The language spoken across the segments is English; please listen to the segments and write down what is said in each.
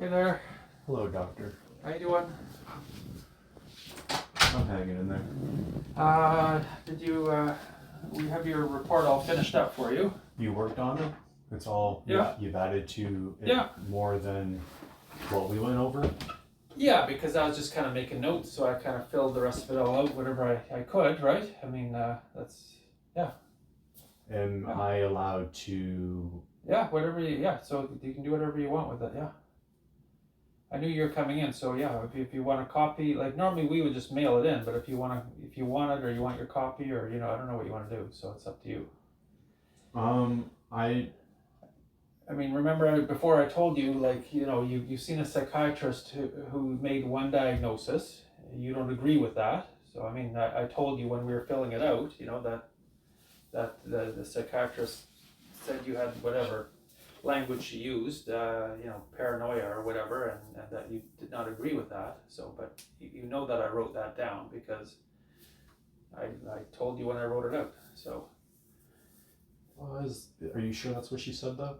Hey there. Hello, doctor. How you doing? I'm hanging in there. Did you, we have your report all finished up for you. You worked on it? It's all, Yeah. You've added to it Yeah. more than what we went over? Yeah, because I was just kind of making notes, so I kind of filled the rest of it all out, whatever I could, right? I mean, that's, yeah. Am Yeah. I allowed to? Yeah, whatever so you can do whatever you want with it, yeah. I knew you were coming in, so yeah, if you want a copy, like normally we would just mail it in, but if you want it or you want your copy or, I don't know what you want to do, so it's up to you. I mean, remember before I told you, like, you've seen a psychiatrist who made one diagnosis. You don't agree with that. So, I mean, I told you when we were filling it out, that the psychiatrist said you had whatever language she used, paranoia or whatever, and that you did not agree with that. So, but you know that I wrote that down because I told you when I wrote it out. So. Are you sure that's what she said though?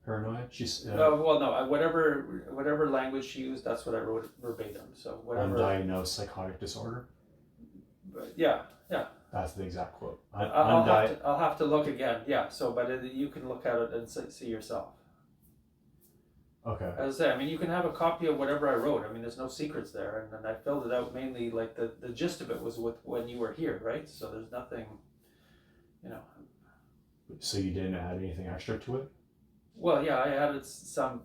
Paranoia? She's No, whatever language she used, that's what I wrote verbatim. So whatever. Undiagnosed psychotic disorder. But yeah. That's the exact quote. I'll have to look again. Yeah. So, but you can look at it and see yourself. Okay. As I say, I mean, you can have a copy of whatever I wrote. I mean, there's no secrets there, and I filled it out mainly like the gist of it was with when you were here, right? So there's nothing, So you didn't add anything extra to it? Well, yeah, I added some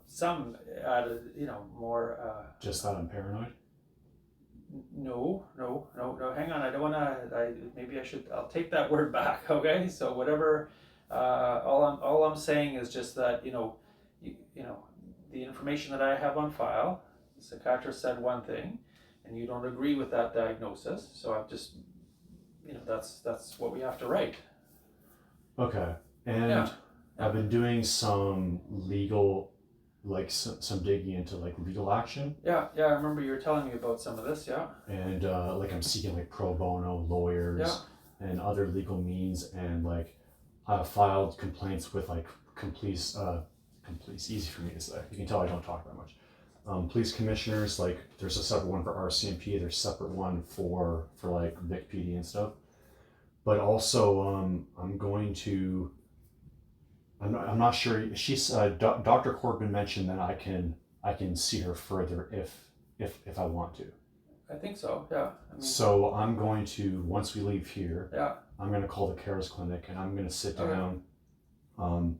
added, more. Just that I'm paranoid? No. Hang on, I don't want to. I'll take that word back. Okay, so whatever. All I'm saying is just that the information that I have on file, the psychiatrist said one thing, and you don't agree with that diagnosis. So I've just, that's what we have to write. Okay, and. Yeah. I've been doing some legal, like some digging into like legal action. Yeah, I remember you were telling me about some of this, yeah. And like I'm seeking like pro bono lawyers and other legal means, and like I've filed complaints with like police, easy for me to say. You can tell I don't talk that much. Police commissioners, like there's a separate one for RCMP, there's a separate one for like Vic PD and stuff. But also I'm going to. I'm not sure. She's Dr. Corbin mentioned that I can see her further if I want to. I think so. Yeah. So I'm going to, once we leave here. Yeah. I'm going to call the CARES clinic and I'm going to sit down, and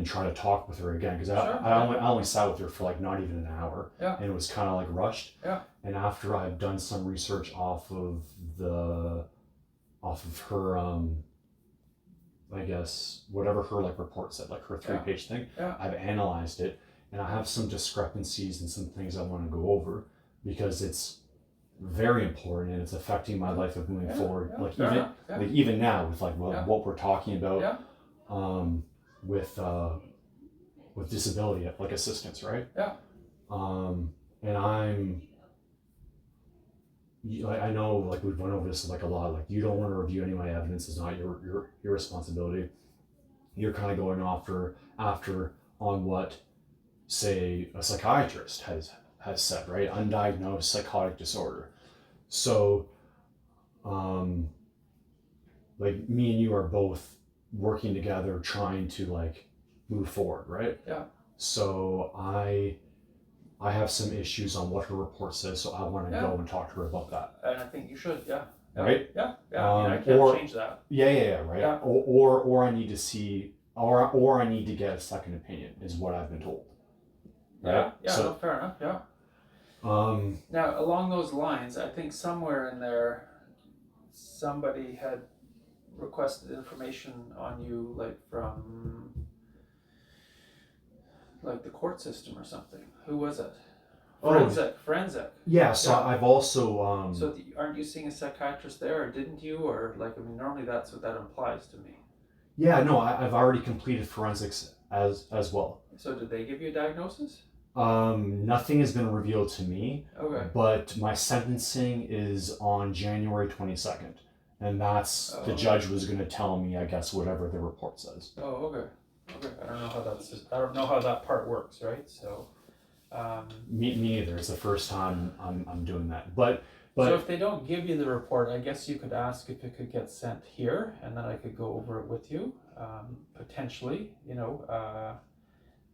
try to talk with her again because I only sat with her for like not even an hour. Yeah. And it was kind of like rushed. Yeah. And after I've done some research off of her. I guess whatever her like report said, like her 3-page thing, I've analyzed it and I have some discrepancies and some things I want to go over because it's very important and it's affecting my life of moving forward. Even now with like what we're talking about, with disability like assistance, right? Yeah. And I know, like we've went over this like a lot. Like you don't want to review any of my evidence; it's not your responsibility. You're kind of going after on what, say, a psychiatrist has said, right? Undiagnosed psychotic disorder. So, like me and you are both working together, trying to like move forward, right? Yeah. So I have some issues on what her report says, so I want to go and talk to her about that. And I think you should, Right? Yeah. I can't change that. Yeah, right. Yeah. Or I need to see, or I need to get a second opinion, is what I've been told. Right? So, fair enough. Yeah. Now, along those lines, I think somewhere in there, somebody had requested information on you, like from. Like the court system or something. Who was it? Forensic. Yeah, so I've also... So aren't you seeing a psychiatrist there, or didn't you? Or like, I mean, normally that's what that implies to me. Yeah, no, I've already completed forensics as well. So did they give you a diagnosis? Nothing has been revealed to me. Okay. But my sentencing is on January 22nd. And that's, the judge was going to tell me, I guess, whatever the report says. Oh, okay. I don't know how that part works, right? So, Me neither. It's the first time I'm doing that. But so if they don't give you the report, I guess you could ask if it could get sent here, and then I could go over it with you, potentially.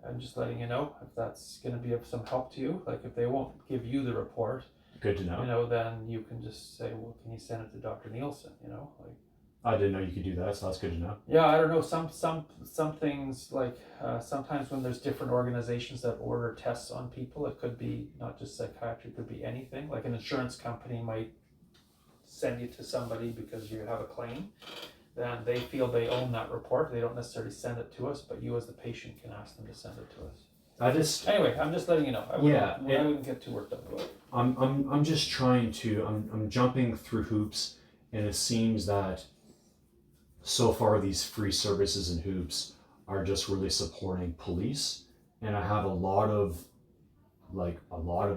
I'm just letting you know if that's going to be of some help to you. Like if they won't give you the report, good to know. Then you can just say, well, can you send it to Dr. Nielsen? I didn't know you could do that, so that's good to know. Yeah, I don't know. Some things like sometimes when there's different organizations that order tests on people, it could be not just psychiatry, it could be anything. Like an insurance company might send you to somebody because you have a claim. Then they feel they own that report. They don't necessarily send it to us, but you as the patient can ask them to send it to us. Anyway, I'm just letting you know. I wouldn't get too worked up about it. I'm just trying to I'm jumping through hoops, and it seems that so far these free services and hoops are just really supporting police, and I have a lot of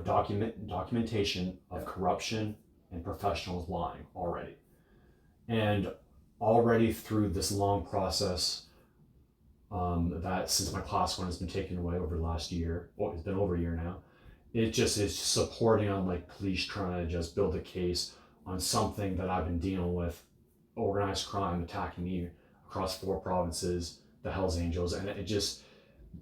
documentation of corruption and professionals lying already. And already through this long process, that since my class 1 has been taken away over the last year, well, it's been over a year now, it just is supporting on like police trying to just build a case on something that I've been dealing with, organized crime attacking me across 4 provinces, the Hells Angels, and it just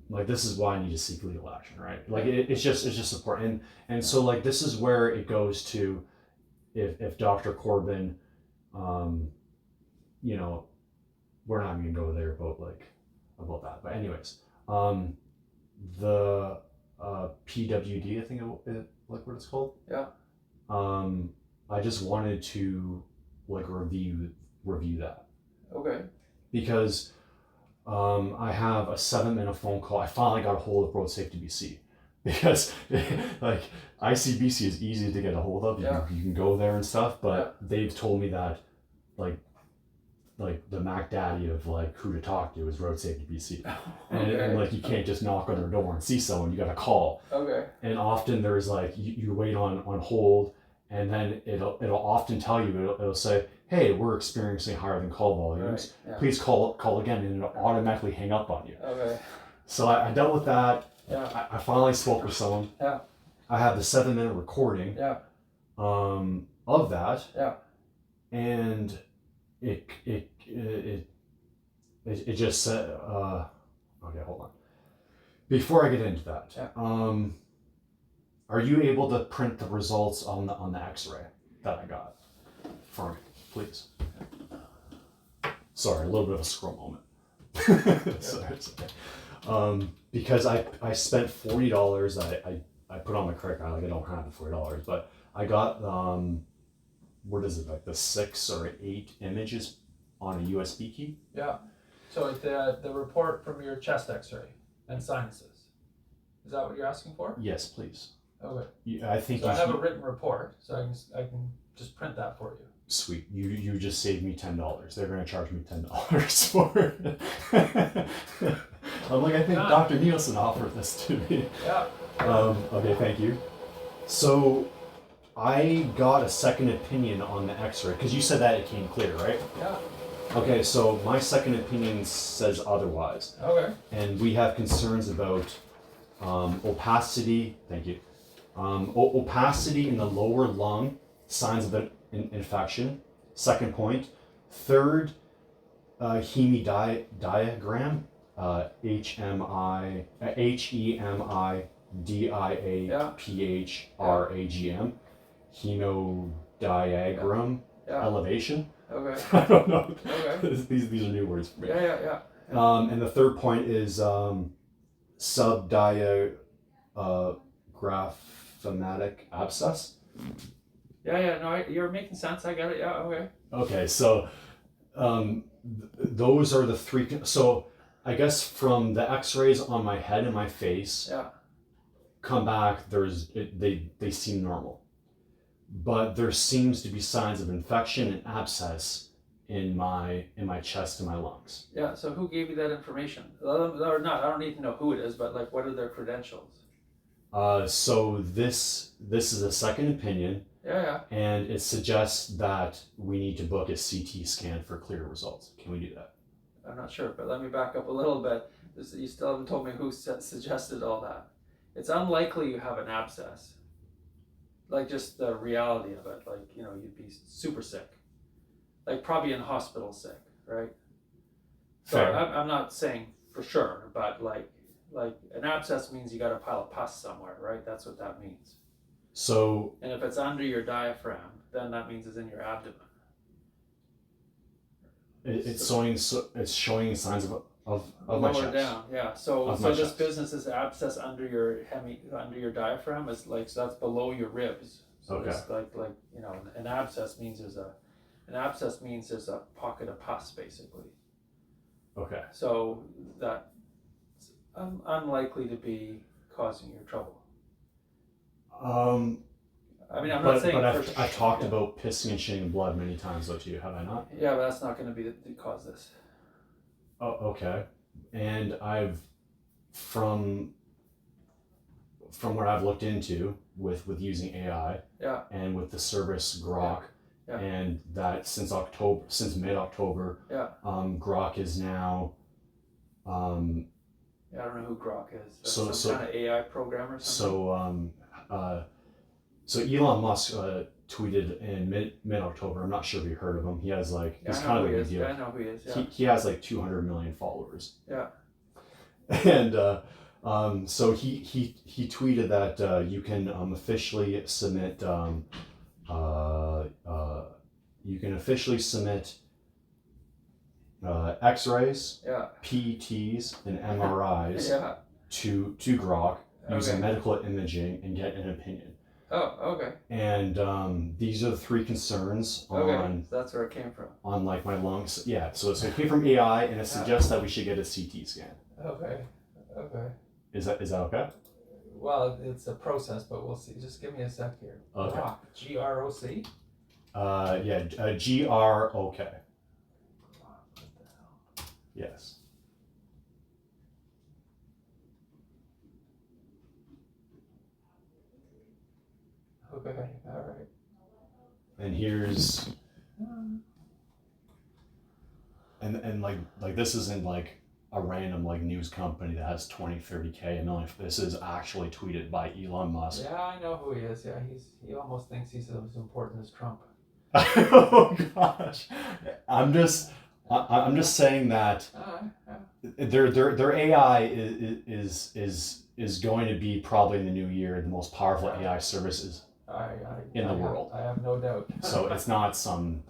like this is why I need to seek legal action, right? Like it's just support, and so like this is where it goes to if Dr. Corbin, we're not even gonna go there about that, but anyways, the PWD, I think like what it's called. Yeah. I just wanted to like review that. Okay. Because I have a 7-minute phone call. I finally got a hold of Road Safety BC because like ICBC is easy to get a hold of. You can go there and stuff, but they've told me that like the Mac Daddy of like who to talk to is Road Safety BC. And like you can't just knock on their door and see someone, you got to call. Okay. And often there's like you wait on hold, and then it'll often tell you, it'll say, hey, we're experiencing higher than call volumes. Right. Yeah. Please call again, and it'll automatically hang up on you. Okay. So I dealt with that. Yeah. I finally spoke with someone. Yeah. I have the 7-minute recording. Yeah. Of that. Yeah. And it just said, okay, hold on. Before I get into that, are you able to print the results on the X-ray that I got for me, please? Sorry, a little bit of a scroll moment. Sorry, it's okay. Because I spent $40. I put on my credit card, like I don't have the $40, but I got what is it, like the 6 or 8 images on a USB key? Yeah. So the report from your chest X-ray and sinuses. Is that what you're asking for? Yes, please. Okay. I think so I have a written report, so I can just print that for you. Sweet. You just saved me $10. They're going to charge me $10 for it. I'm like, I think Dr. Nielsen offered this to me. Yeah. Okay, thank you. So I got a second opinion on the X-ray because you said that it came clear, right? Yeah. Okay, so my second opinion says otherwise. Okay. And we have concerns about opacity. Thank you. Opacity in the lower lung, signs of an infection. Second point. Third, hemodiagram. HEMIDIAPHRAGM. Hemodiagram. Elevation. Okay. I don't know. Okay. These are new words for me. Yeah. And the third point is subdiaphragmatic abscess. Yeah. No, you're making sense. I got it. Yeah. Okay. Okay. So, those are the 3. So, I guess from the X-rays on my head and my face, come back. They seem normal, but there seems to be signs of infection and abscess in my chest and my lungs. Yeah. So who gave you that information? Or not? I don't need to know who it is, but like, what are their credentials? So this is a second opinion. Yeah. And it suggests that we need to book a CT scan for clear results. Can we do that? I'm not sure, but let me back up a little bit. You still haven't told me who suggested all that. it's unlikely you have an abscess. Like just the reality of it, like, you know, you'd be super sick, like probably in hospital sick, right? So Fair. I'm not saying for sure, but like an abscess means you got a pile of pus somewhere, right? That's what that means. So And if it's under your diaphragm, then that means it's in your abdomen. it's showing signs of my Lower chest. down, yeah. So Of my this chest. business is abscess under your diaphragm is like, so that's below your ribs. So Okay. it's like you know, an abscess means there's a pocket of pus basically. Okay. So that's unlikely to be causing you trouble. I mean, I'm not saying. But I've talked about pissing and shitting blood many times though to you, have I not? Yeah, but that's not going to be the cause of this. Oh, okay. And I've from what I've looked into with using AI. Yeah. And with the service Grok. Yeah. And that since mid-October. Yeah. Grok is now. Yeah, I don't know who Grok is. That's some kind of AI programmer or something. So Elon Musk tweeted in mid-October. I'm not sure if you heard of him. He has like he's kind of a big deal. Yeah, I know who he is. Yeah. He has like 200 million followers. Yeah. And so he tweeted that you can officially submit X-rays, Yeah. PETs, and MRIs Yeah. to Grok using medical imaging and get an opinion. Oh, okay. And these are the three concerns Okay. on. So that's where it came from. On like my lungs. Yeah. So it came from AI, and it suggests that we should get a CT scan. Okay. Okay. Is that okay? Well, it's a process, but we'll see. Just give me a sec here. Okay. Grok. G-R-O-C? Yeah. Grok. What the hell? Yes. Okay. All right. And here's. And like this isn't like a random like news company that has 20, 30K, a million. This is actually tweeted by Elon Musk. Yeah, I know who he is. Yeah, he almost thinks he's as important as Trump. Oh gosh, I'm just saying that their AI is going to be probably in the new year the most powerful AI services in the world. I have no doubt. So it's not some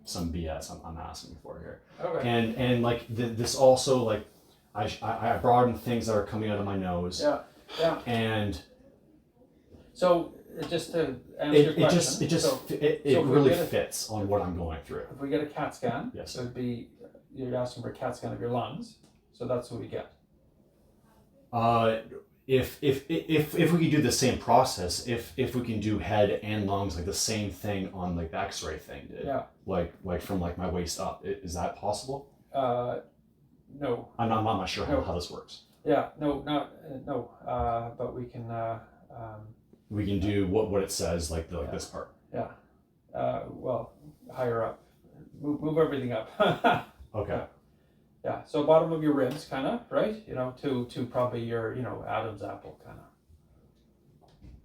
BS I'm asking for here. Okay. And like this also like I brought in things that are coming out of my nose. Yeah. Yeah. And so just to answer your question, it really fits on what I'm going through. If we get a CAT scan, yes, so you're asking for a CAT scan of your lungs, so that's what we get. If we can do the same process, if we can do head and lungs like the same thing on like the X-ray thing did, yeah, like from like my waist up, is that possible? No. I'm not sure how this works. Yeah, no, but we can. We can do what it says, like this part. Yeah. Well, higher up. Move everything up. Okay. Yeah. So bottom of your ribs, kind of, right? You know, to probably your, Adam's apple, kind of.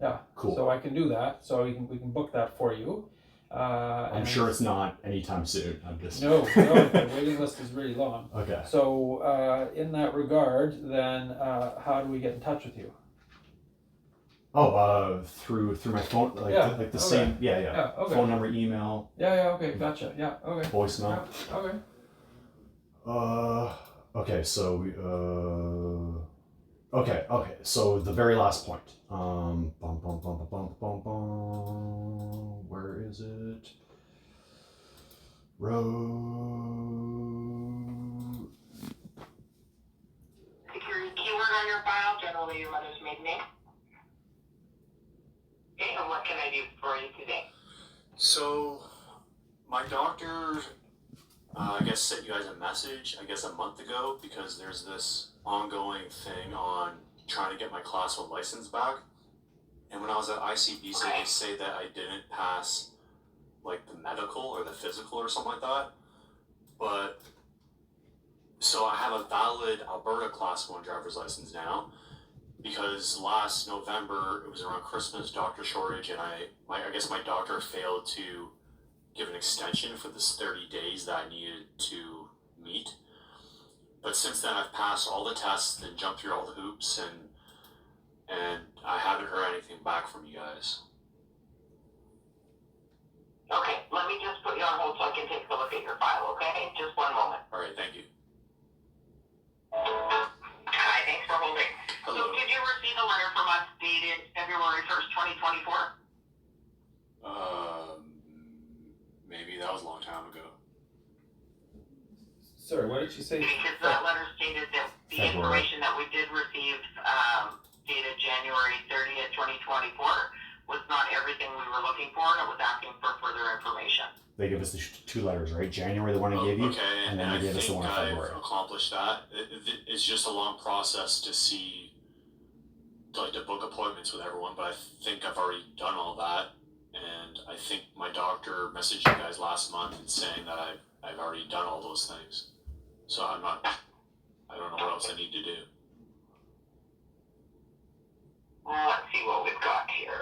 Yeah. Cool. So I can do that. So we can book that for you. I'm sure it's not anytime soon. I'm just. No. The waiting list is really long. Okay. So in that regard, then how do we get in touch with you? Oh, through my phone, like the same, Yeah, okay. Phone number, email. Yeah, okay, gotcha. Yeah, okay. Voicemail. Yeah, okay. Okay, so we, okay, so the very last point. Where is it? Road. Security keyword on your file, generally your mother's maiden name. Okay, and what can I do for you today? So, my doctor, I guess, sent you guys a message, a month ago, because there's this ongoing thing on trying to get my Class 1 license back. And when I was at ICBC, they say that I didn't pass, like, the medical or the physical or something like that. But, so I have a valid Alberta Class 1 driver's license now. because last November, it was around Christmas, doctor shortage, and I guess my doctor failed to give an extension for this 30 days that I needed to meet. But since then, I've passed all the tests and jumped through all the hoops, and I haven't heard anything back from you guys. Okay, let me just put you on hold so I can take a look at your file, okay? Just one moment. All right, thank you. Hi, thanks for holding. Hello. So did you receive a letter from us dated February 1st, 2024? Maybe that was a long time ago. Sorry, what did you say? Because that letter stated that the February. information that we did receive dated January 30th, 2024 was not everything we were looking for, and it was asking for further information. They give us the two letters, right? January, the one I gave you, Okay, and then they gave us the one in February. I've accomplished that. It's just a long process to see, to book appointments with everyone, but I think I've already done all that. And I think my doctor messaged you guys last month and saying that I've already done all those things. So I don't know what else I need to do. Well, let's see what we've got here.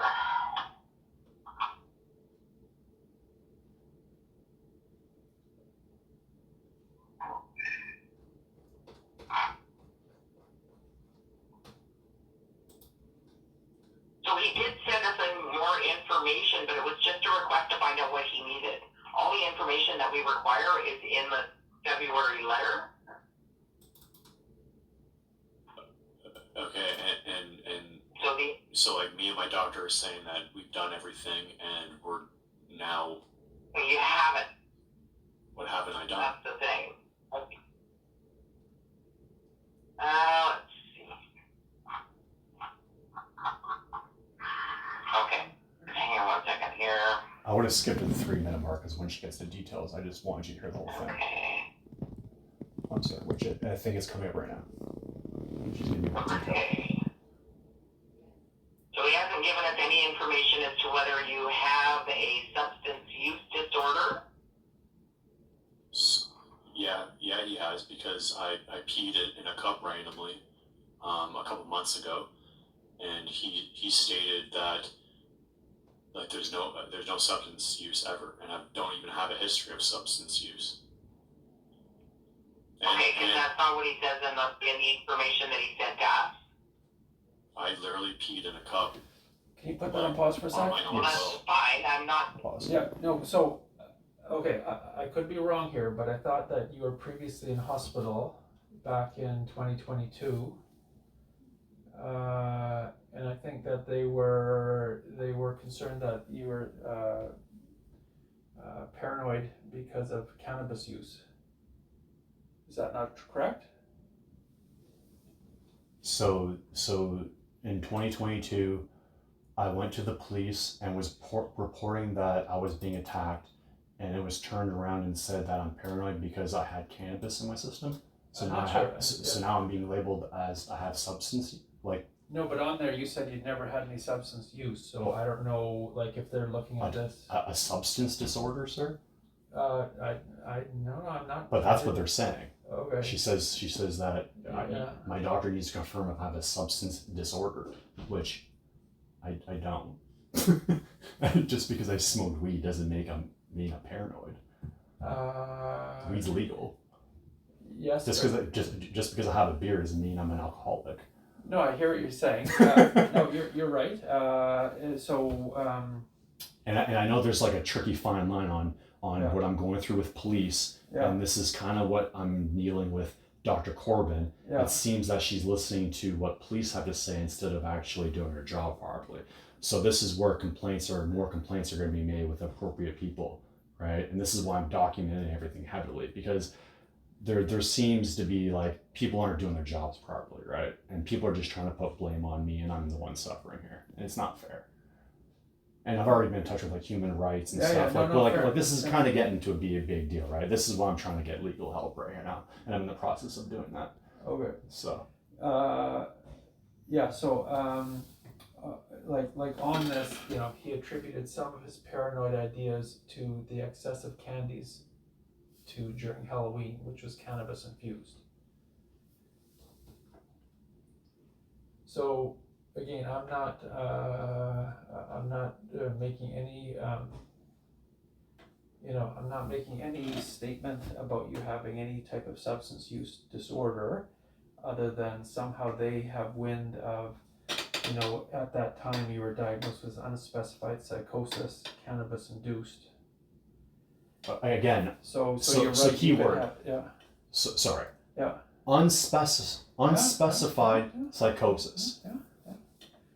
So he did send us more information, but it was just a request to find out what he needed. All the information that we require is in the February letter. Okay, and So like me and my doctor are saying that we've done everything and we're now, you haven't. what haven't I done? That's the thing. Let's see. Okay. Hang on 1 second here. I would have skipped at the 3-minute mark because when she gets to details, I just wanted you to hear the whole thing. Okay. I'm sorry, which I think it's coming up right now. She's gonna be more detailed. Okay. So he hasn't given us any information as to whether you have a substance use disorder. Yeah, he has, because I peed it in a cup randomly a couple months ago, and he stated that like there's no substance use ever, and I don't even have a history of substance use. Okay, because that's not what he says in the information that he sent to us. I literally peed in a cup. Can you put that on pause for a On sec? my own Well, that's will. fine. I'm not. Pause. Yeah, no, so, okay, I could be wrong here, but I thought that you were previously in hospital back in 2022. And I think that they were concerned that you were paranoid because of cannabis use. Is that not correct? So in 2022, I went to the police and was reporting that I was being attacked, and it was turned around and said that I'm paranoid because I had cannabis in my system. So I'm now not I sure. have, so now I'm being labeled as I have substance, like No, but on there you said you'd never had any substance use, so I don't know, like, if they're looking at this. a substance disorder, sir. No, I'm not. But that's what they're saying. Okay. She says that Yeah. my doctor needs to confirm if I have a substance disorder, which I don't. Just because I smoked weed doesn't make me a paranoid. Weed's legal. Yes. Just because I have a beer doesn't mean I'm an alcoholic. No, I hear what you're saying. No, you're right. And I know there's like a tricky fine line on Yeah. what I'm going through with police, Yeah. and this is kind of what I'm dealing with Dr. Corbin. Yeah. It seems that she's listening to what police have to say instead of actually doing her job properly. So this is where more complaints are going to be made with appropriate people, right? And this is why I'm documenting everything heavily, because there seems to be like people aren't doing their jobs properly, right? And people are just trying to put blame on me, and I'm the one suffering here, and it's not fair. And I've already been in touch with like human rights and stuff. Like this is kind of getting to be a big deal, right? This is why I'm trying to get legal help right now, and I'm in the process of doing that. Okay. So. Yeah. So like on this, he attributed some of his paranoid ideas to the excessive candies during Halloween, which was cannabis infused. So again, I'm not making any I'm not making any statement about you having any type of substance use disorder, other than somehow they have wind of, at that time you were diagnosed with unspecified psychosis, cannabis induced. Again, So so- you're right. so you could keyword. have- yeah. sorry. Yeah. Unspecified Yeah. psychosis. Yeah.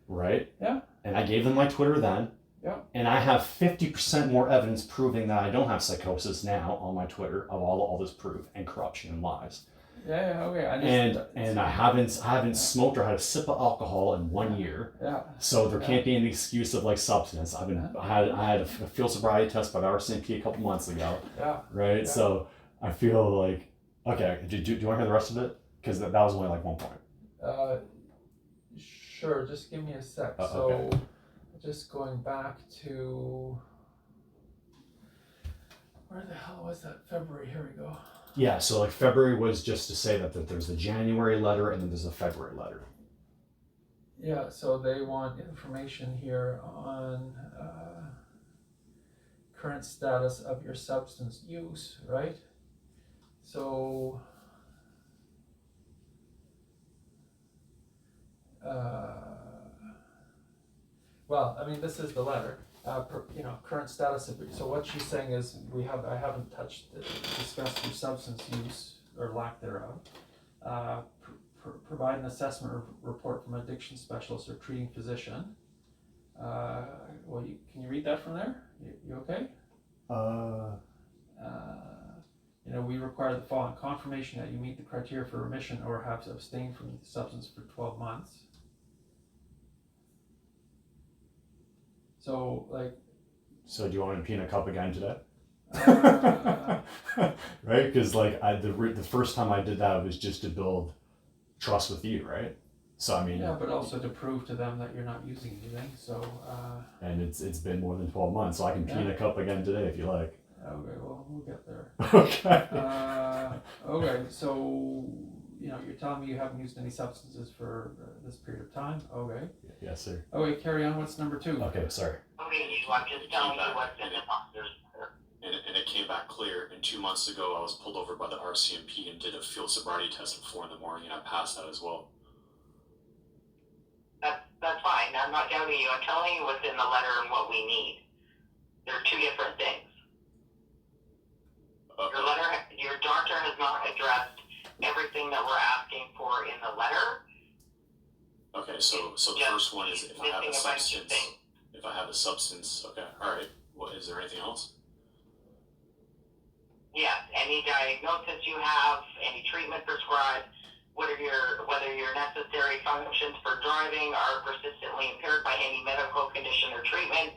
Right? Yeah. And I gave them my Twitter then. Yeah. And I have 50% more evidence proving that I don't have psychosis now on my Twitter of all this proof and corruption and lies. Yeah. Okay. And I haven't smoked or had a sip of alcohol in 1 year. Yeah. So there can't be any excuse of like substance. I had a field sobriety test by the RCMP a couple months ago. Yeah. Right. Yeah. So I feel like, okay. Do you want to hear the rest of it? Because that was only like 1 point. Sure. Just give me a sec. Okay. So, just going back to where the hell was that? February. Here we go. Yeah, so like February was just to say that there's the January letter and then there's a February letter. Yeah, so they want information here on current status of your substance use, right? So, well, I mean, this is the letter. Current status of, so what she's saying is I haven't discussed your substance use or lack thereof. Provide an assessment report from an addiction specialist or treating physician. Can you read that from there? You okay? We require the following: confirmation that you meet the criteria for remission or have abstained from the substance for 12 months. So, So do you want me to pee in a cup again today? uh, Right? Because like the first time I did that was just to build trust with you, right? So I mean, yeah, but also to prove to them that you're not using anything. So, and it's been more than 12 months, so I can pee in a cup again today if you like. okay, well, we'll get there. Okay. Okay, so you're telling me you haven't used any substances for this period of time. Okay. Yes, sir. Okay, carry on. What's number 2? Okay, sorry. Okay, I'm just telling you what's in the boxers. And it came back clear. And 2 months ago, I was pulled over by the RCMP and did a field sobriety test at 4 a.m, and I passed that as well. That's fine. I'm not doubting you. I'm telling you what's in the letter and what we need. They're two different things. Your doctor has not addressed everything that we're asking for in the letter. Okay, so the first one is if I have a substance. If I have a substance, okay, all right. What is there anything else? Yes, any diagnosis you have, any treatment prescribed, whether your necessary functions for driving are persistently impaired by any medical condition or treatment,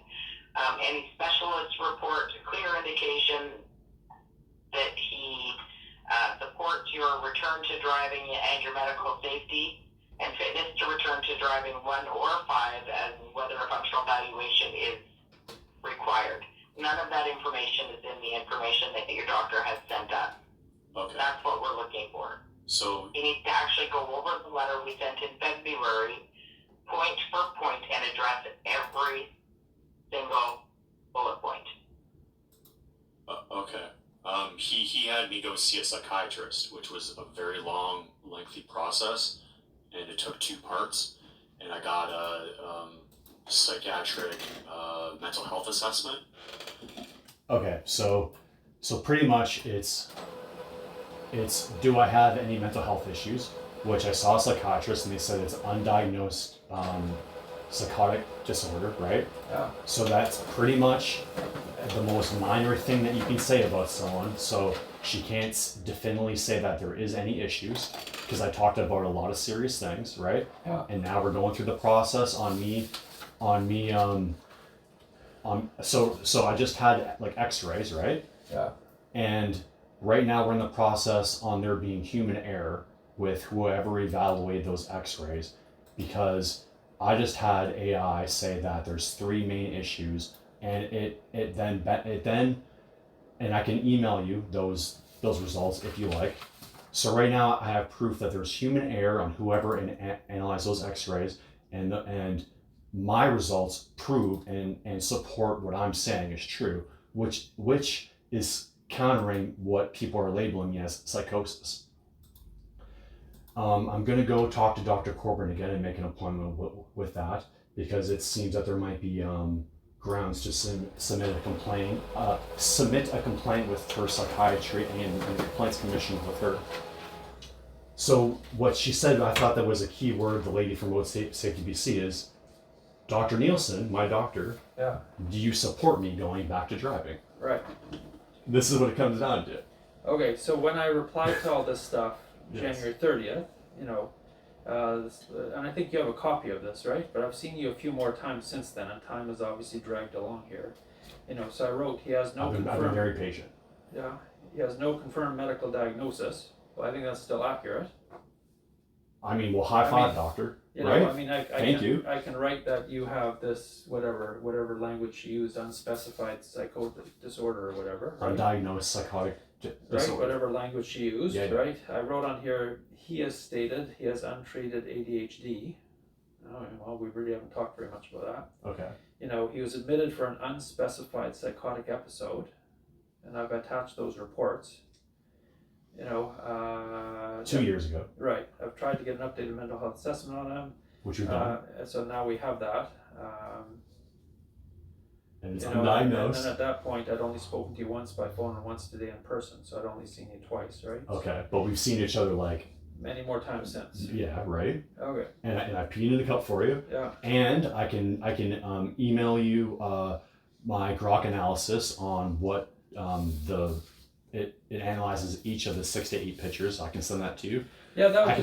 any specialist report, clear indication that he supports your return to driving and your medical safety and fitness to return to driving 1 or 5, and whether a functional evaluation is required. None of that information is in the information that your doctor has sent us. Okay. That's what we're looking for. So You need to actually go over the letter we sent in February, point for point, and address every single bullet point. okay. He had me go see a psychiatrist, which was a very long, lengthy process, and it took 2 parts. And I got a psychiatric mental health assessment. Okay, so pretty much it's do I have any mental health issues? Which I saw a psychiatrist and they said it's undiagnosed psychotic disorder, right? Yeah. So that's pretty much the most minor thing that you can say about someone. So she can't definitively say that there is any issues because I talked about a lot of serious things, right? Yeah. And now we're going through the process so I just had like x-rays, right? Yeah. And right now we're in the process on there being human error with whoever evaluated those x-rays, because I just had AI say that there's 3 main issues, and it then and I can email you those results if you like. So right now I have proof that there's human error on whoever analyzed those X-rays, and my results prove and support what I'm saying is true, which is countering what people are labeling me as psychosis. I'm going to go talk to Dr. Corbin again and make an appointment with that, because it seems that there might be grounds to submit a complaint with her psychiatry and the complaints commission with her. So what she said, I thought that was a key word, the lady from Road Safety BC, is, Dr. Nielsen, my doctor, Yeah. do you support me going back to driving? Right. This is what it comes down to. Okay, so when I replied to all this stuff, Yes. January 30th, and I think you have a copy of this, right? But I've seen you a few more times since then, and time has obviously dragged along here. So I wrote, he has no I've been confirmed. very patient. Yeah, he has no confirmed medical diagnosis. Well, I think that's still accurate. I mean, well, high five, doctor. I Thank you. I can write that you have this whatever language you used, unspecified psychotic disorder or whatever. Right? Undiagnosed psychotic disorder. Right, whatever language she used, Yeah. right? I wrote on here, he has stated he has untreated ADHD. Oh, well, we really haven't talked very much about that. Okay. He was admitted for an unspecified psychotic episode, and I've attached those reports. 2 years ago. Right. I've tried to get an updated mental health assessment on him. Which you've done. So now we have that. And it's And undiagnosed. at that point, I'd only spoken to you once by phone and once today in person, so I'd only seen you twice, right? Okay, but we've seen each other like many more times since. Yeah, right. Okay. And I peed in the cup for you. Yeah. And I can email you my grok analysis on what it analyzes each of the 6 to 8 pictures. I can send that to you. Yeah, that was I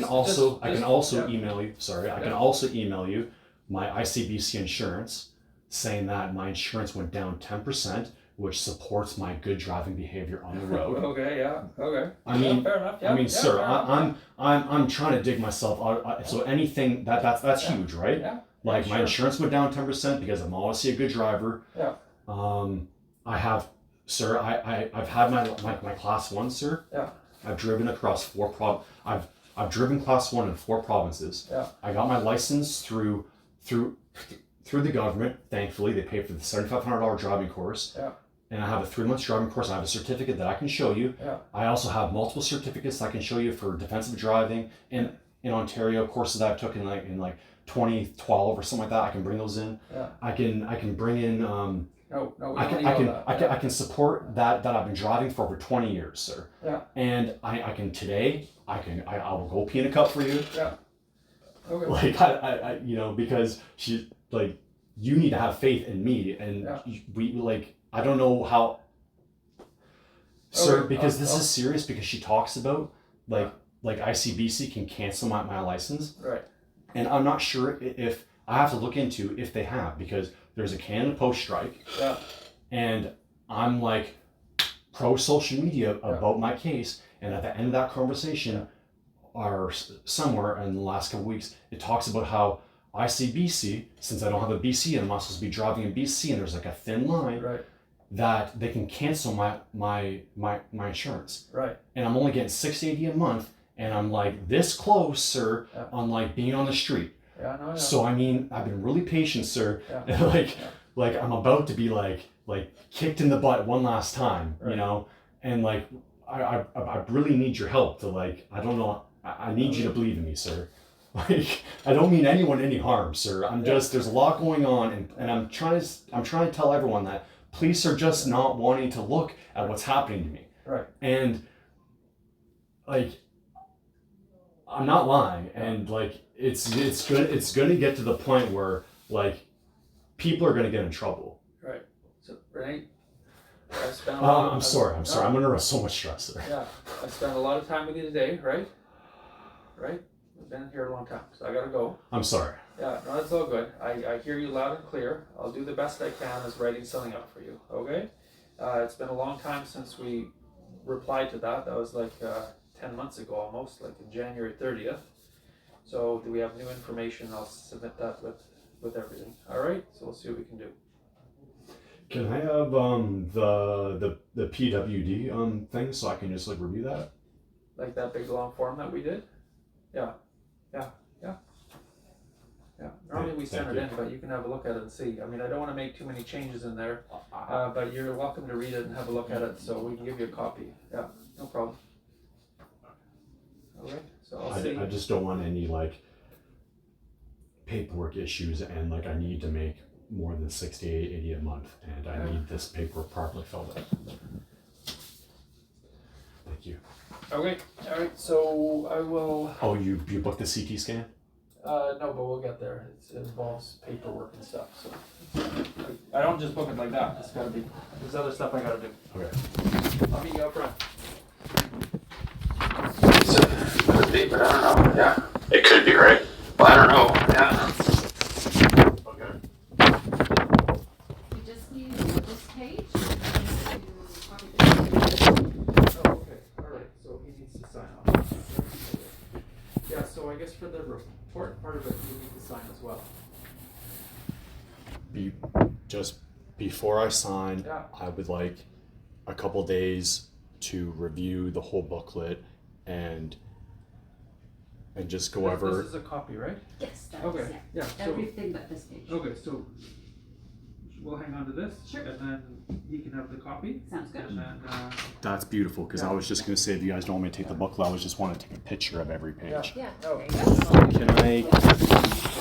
can also yeah. email you. Sorry, I Yeah. can also email you my ICBC insurance, saying that my insurance went down 10%, which supports my good driving behavior on the road. Okay. Yeah. Okay. I mean, yeah, fair enough. Yeah, I mean, yeah, sir, fair enough. I'm trying to dig myself out. So anything that's Yeah. huge, right? Yeah. Like Yeah, my sure. insurance went down 10% because I'm obviously a good driver. Yeah. I have, sir, I've had my class 1, sir. Yeah. I've driven across 4 I've driven class 1 in 4 provinces. Yeah. I got my license through the government. Thankfully, they paid for the $7,500 driving course. Yeah. And I have a 3-month driving course. I have a certificate that I can show you. Yeah. I also have multiple certificates I can show you for defensive driving in Ontario, courses that I took in 2012 or something like that. I can bring those in. Yeah. I can bring in. No, we I don't can need all that. I can support that I've been driving for over 20 years, sir. Yeah. And I will go pee in a cup for you. Yeah. Okay. Like I because she like you need to have faith in me, and we I don't know how, sir, Okay, because this is serious, because she talks about like ICBC can cancel my license. Right. And I'm not sure if I have to look into if they have, because there's a Canada Post strike. Yeah. And I'm like pro social media about my case, and at the end of that conversation, or somewhere in the last couple of weeks, it talks about how ICBC, since I don't have a BC and I'm not supposed to be driving in BC, and there's like a thin line, Right. that they can cancel my insurance. Right. And I'm only getting $680 a month, and I'm like this close, sir, on like being on the street. Yeah, no, yeah. So I mean, I've been really patient, sir. Yeah. And like I'm about to be like kicked in the butt one last time, Right. and like I really need your help to I don't know, I need you to believe in me, sir. Like I don't mean anyone any harm, sir. I'm just, there's a lot going on, and I'm trying to tell everyone that police are just not wanting to look at what's happening to me. Right. And like I'm not lying, and like it's going to get to the point where like people are going to get in trouble. Right. So Renee, I spent a lot I'm sorry. I'm under so much stress there. Yeah, I spent a lot of time with you today, right? Right? We've been here a long time, so I gotta go. I'm sorry. Yeah, no, that's all good. I hear you loud and clear. I'll do the best I can as writing something up for you, okay? It's been a long time since we replied to that. That was 10 months ago almost, like in January 30th. So do we have new information? I'll submit that with everything. All right, so we'll see what we can do. Can I have the PWD thing so I can just review that? Like that big long form that we did? Yeah. Normally we send Thank it you. in, but you can have a look at it and see. I mean, I don't want to make too many changes in there, but you're welcome to read it and have a look at it, so we can give you a copy. Yeah, no problem. All right, so I'll see. I just don't want any like paperwork issues, and like I need to make more than 68, 80 a month, and I need this paperwork properly filled out. Thank you. Okay, all right, so I will, Oh, you booked the CT scan? no, but we'll get there. It involves paperwork and stuff, so. I don't just book it like that, it's gotta be, there's other stuff I gotta do. Okay. I'll meet you up front. Could be, but I don't know. Yeah, It could be, right? well, I don't know. Yeah. Okay. We just need this page and to copy this. Oh, okay, all right, so he needs to sign off. Yeah, so I guess for the report part of it, you need to sign as well. Just before I sign, Yeah. I would like a couple days to review the whole booklet and just go over. This is a copy, right? Yes, that's Okay, it. yeah, so, Everything but this page. okay, so we'll hang on to this. Sure. And then he can have the copy. Sounds good. And then, That's beautiful, because I Yeah. was just going to say, if you guys don't want me to take the booklet, I was just want to take a picture of every page. Yeah, Oh. there you go. Can I